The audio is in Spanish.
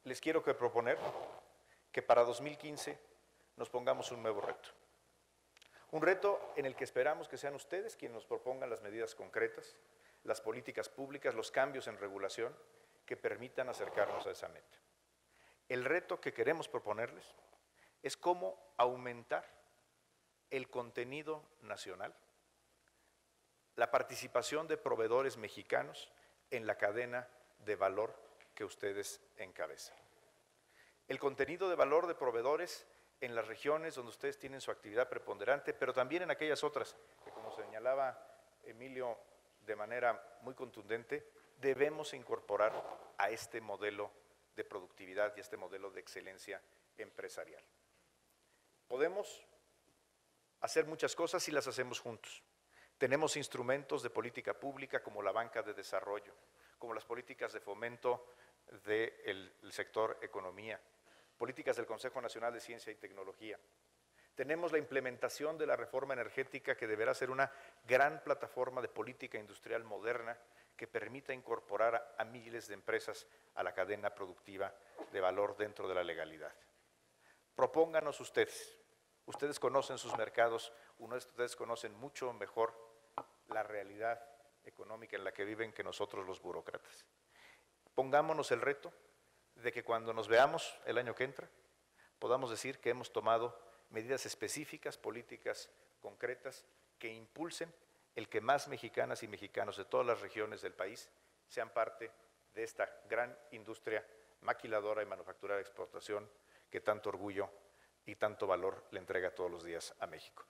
les quiero proponer que para 2015 nos pongamos un nuevo reto. Un reto en el que esperamos que sean ustedes quienes nos propongan las medidas concretas, las políticas públicas, los cambios en regulación que permitan acercarnos a esa meta. El reto que queremos proponerles es cómo aumentar el contenido nacional, la participación de proveedores mexicanos en la cadena de valor que ustedes encabezan. El contenido de valor de proveedores en las regiones donde ustedes tienen su actividad preponderante, pero también en aquellas otras que, como señalaba Emilio de manera muy contundente, debemos incorporar a este modelo de productividad y a este modelo de excelencia empresarial. Podemos hacer muchas cosas si las hacemos juntos. Tenemos instrumentos de política pública como la banca de desarrollo, como las políticas de fomento del sector economía, políticas del Consejo Nacional de Ciencia y Tecnología. Tenemos la implementación de la reforma energética que deberá ser una gran plataforma de política industrial moderna que permita incorporar a miles de empresas a la cadena productiva de valor dentro de la legalidad. Propónganos ustedes. Ustedes conocen sus mercados, ustedes conocen mucho mejor la realidad económica en la que viven que nosotros los burócratas. Pongámonos el reto de que cuando nos veamos el año que entra, podamos decir que hemos tomado medidas específicas, políticas concretas, que impulsen el que más mexicanas y mexicanos de todas las regiones del país sean parte de esta gran industria maquiladora y manufacturera de exportación que tanto orgullo y tanto valor le entrega todos los días a México.